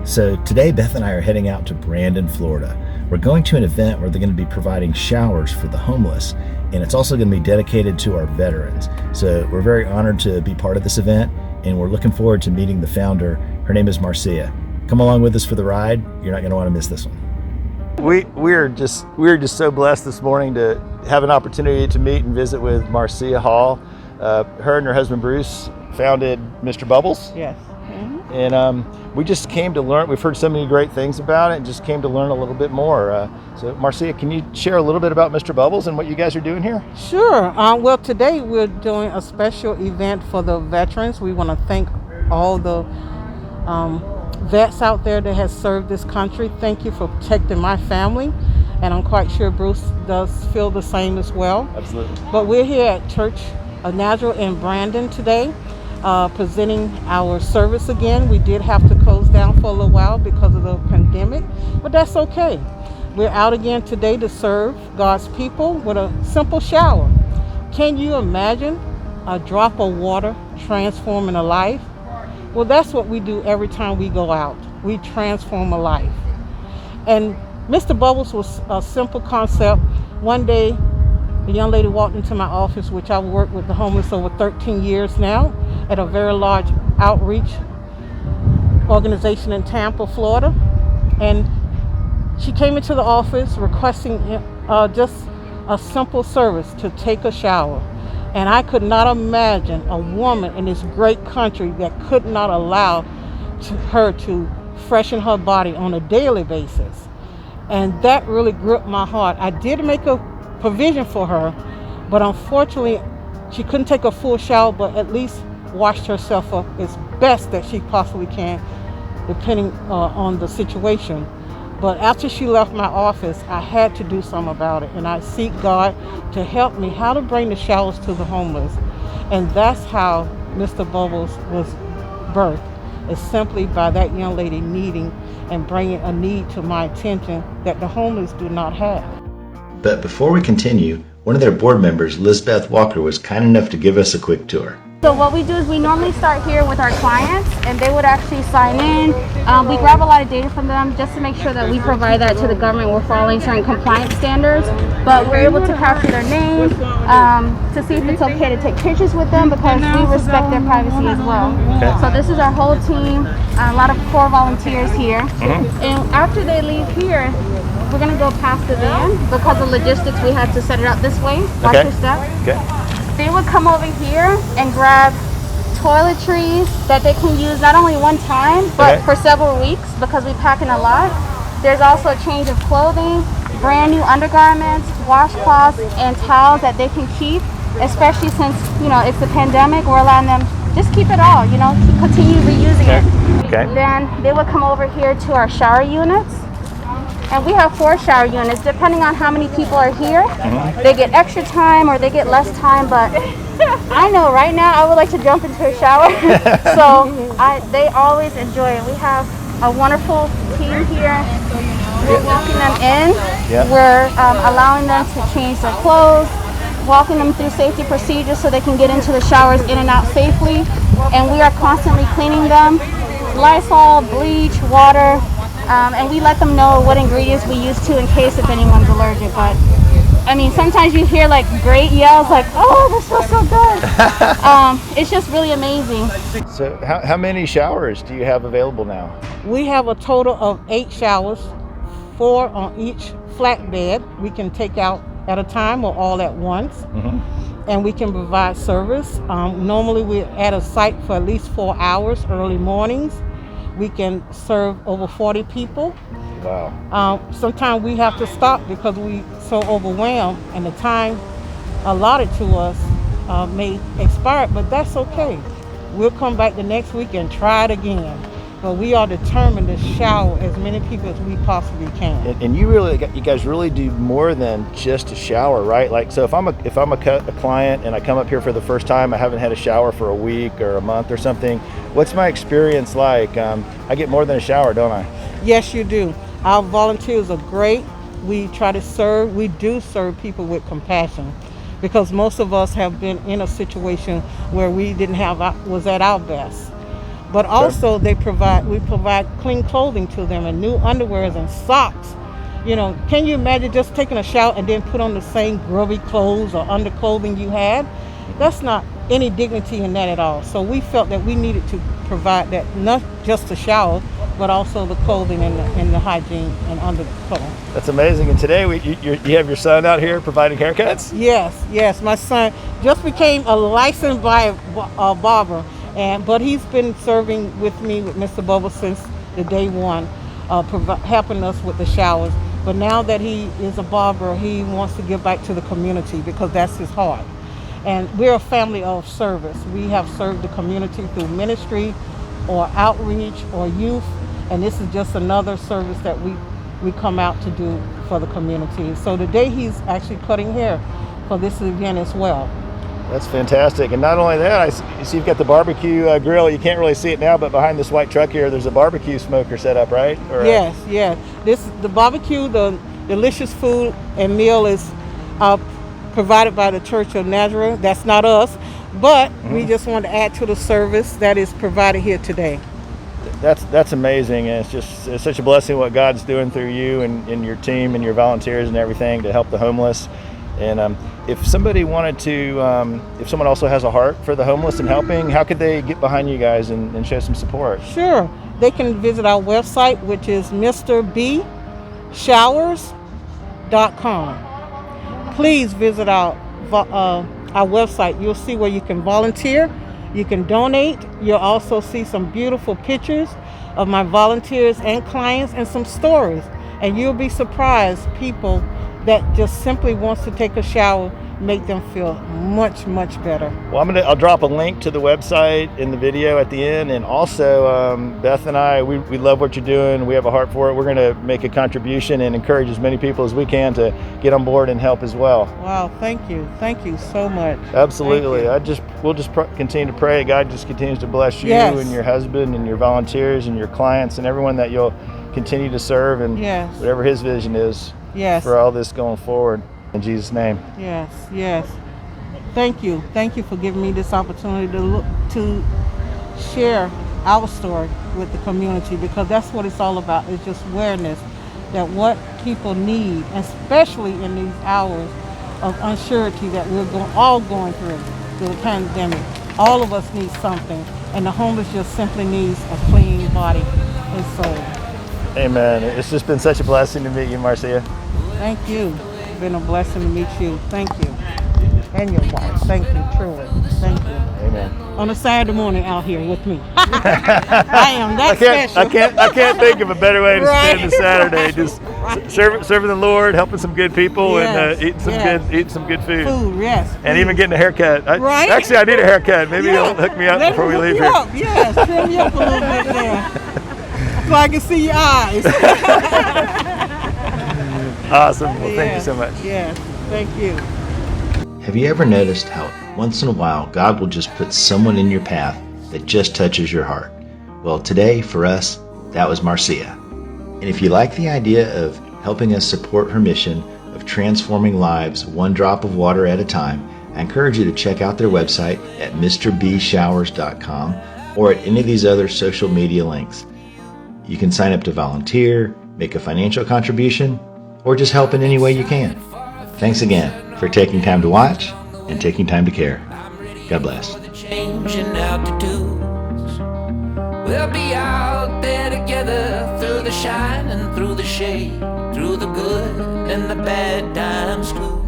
So today, Beth and I are heading out to Brandon, Florida. We're going to an event where they're going to be providing showers for the homeless, and it's also going to be dedicated to our veterans. So we're very honored to be part of this event, and we're looking forward to meeting the founder. Her name is Marcia. Come along with us for the ride. You're not going to want to miss this one. We're just so blessed this morning to have an opportunity to meet and visit with Marcia Hall. Her and her husband Bruce founded Mr. Bubblez. Yes. And we just came to learn. We've heard so many great things about it and just came to learn a little bit more. So Marcia, can you share a little bit about Mr. Bubblez and what you guys are doing here? Sure. Well, today we're doing a special event for the veterans. We want to thank all the vets out there that has served this country. Thank you for protecting my family. And I'm quite sure Bruce does feel the same as well. Absolutely. But we're here at Church of Nazareth in Brandon today. Presenting our service again. We did have to close down for a little while because of the pandemic, but that's okay. We're out again today to serve God's people with a simple shower. Can you imagine a drop of water transforming a life? Well, that's what we do every time we go out. We transform a life. And Mr. Bubblez was a simple concept. One day, a young lady walked into my office, which I've worked with the homeless over 13 years now, at a very large outreach organization in Tampa, Florida. And she came into the office requesting just a simple service to take a shower. And I could not imagine a woman in this great country that could not allow her to freshen her body on a daily basis. And that really gripped my heart. I did make a provision for her, but unfortunately she couldn't take a full shower, but at least washed herself up as best that she possibly can, depending on the situation. But after she left my office, I had to do something about it, and I seek God to help me how to bring the showers to the homeless. And that's how Mr. Bubblez was birthed. It's simply by that young lady needing and bringing a need to my attention that the homeless do not have. But before we continue, one of their board members, Lizbeth Walker, was kind enough to give us a quick tour. So what we do is we normally start here with our clients, and they would actually sign in. We grab a lot of data from them just to make sure that we provide that to the government. We're following certain compliance standards, but we're able to capture their name to see if it's okay to take pictures with them, because we respect their privacy as well. Okay. So this is our whole team, a lot of core volunteers here. And after they leave here, we're going to go past the van. Because of logistics, we had to set it up this way. Watch your step. Okay. They would come over here and grab toiletries that they can use not only one time, but for several weeks, because we pack in a lot. There's also a change of clothing, brand new undergarments, washcloths, and towels that they can keep, especially since, it's the pandemic. We're allowing them just keep it all, continue reusing it. Okay. Then they would come over here to our shower units. And we have 4 shower units, depending on how many people are here. They get extra time or they get less time, but I know right now I would like to jump into a shower. So they always enjoy it. We have a wonderful team here. We're walking them in. We're allowing them to change their clothes, walking them through safety procedures so they can get into the showers in and out safely. And we are constantly cleaning them. Lysol, bleach, water. And we let them know what ingredients we use too, in case if anyone's allergic. But sometimes you hear great yells "Oh, this feels so good." It's just really amazing. So how many showers do you have available now? We have a total of 8 showers, 4 on each flat bed. We can take out at a time or all at once. And we can provide service. Normally we're at a site for at least 4 hours early mornings. We can serve over 40 people. Wow. Sometimes we have to stop because we're so overwhelmed and the time allotted to us may expire, but that's okay. We'll come back the next week and try it again. But we are determined to shower as many people as we possibly can. And you guys really do more than just a shower, right? So if I'm a client and I come up here for the first time, I haven't had a shower for a week or a month or something. What's my experience like? I get more than a shower, don't I? Yes, you do. Our volunteers are great. We do serve people with compassion, because most of us have been in a situation where we was at our best. But also we provide clean clothing to them and new underwears and socks. You know, can you imagine just taking a shower and then put on the same grubby clothes or underclothing you had? That's not any dignity in that at all. So we felt that we needed to provide that, not just the shower, but also the clothing and the hygiene and underclothing. That's amazing. And today you have your son out here providing haircuts? Yes. My son just became a licensed barber, but he's been serving with me with Mr. Bubblez since the day one, helping us with the showers. But now that he is a barber, he wants to give back to the community because that's his heart. And we're a family of service. We have served the community through ministry or outreach or youth, and this is just another service that we come out to do for the community. So today he's actually cutting hair for this event as well. That's fantastic. And not only that, you see you've got the barbecue grill. You can't really see it now, but behind this white truck here, there's a barbecue smoker set up, right? Yes. The barbecue, the delicious food and meal is provided by the Church of Nazareth. That's not us, but we just want to add to the service that is provided here today. That's amazing, and it's such a blessing what God's doing through you and your team and your volunteers and everything to help the homeless. And if somebody wanted to, if someone also has a heart for the homeless and helping, how could they get behind you guys and show some support? Sure. They can visit our website, which is MrBShowers.com. Please visit our website. You'll see where you can volunteer, you can donate. You'll also see some beautiful pictures of my volunteers and clients and some stories. And you'll be surprised, people that just simply wants to take a shower make them feel much, much better. Well, I'll drop a link to the website in the video at the end, and also Beth and I, we love what you're doing. We have a heart for it. We're going to make a contribution and encourage as many people as we can to get on board and help as well. Wow, thank you so much. Absolutely. We'll just continue to pray. God just continues to bless you and your husband and your volunteers and your clients and everyone that you'll continue to serve, and whatever his vision is for all this going forward. In Jesus' name. Yes. Thank you for giving me this opportunity to share our story with the community, because that's what it's all about. It's just awareness that what people need, especially in these hours of uncertainty that we're all going through the pandemic. All of us need something, and the homeless just simply needs a clean body and soul. Amen. It's just been such a blessing to meet you, Marcia. Thank you. It's been a blessing to meet you. Thank you. And your wife. Thank you, truly. Thank you. Amen. On a Saturday morning out here with me. I am that special. I can't think of a better way to spend a Saturday. Just serving the Lord, helping some good people, and eating some good food. And even getting a haircut. Actually, I need a haircut. Maybe you'll hook me up before we leave here. Yes, trim you up a little bit there, so I can see your eyes. Awesome. Well, thank you so much. Yes, thank you. Have you ever noticed how once in a while God will just put someone in your path that just touches your heart? Well, today for us, that was Marcia. And if you like the idea of helping us support her mission of transforming lives one drop of water at a time, I encourage you to check out their website at MrBShowers.com or at any of these other social media links. You can sign up to volunteer, make a financial contribution, or just help in any way you can. Thanks again for taking time to watch and taking time to care. God bless. We'll be out there together through the shine and through the shade, through the good and the bad times too.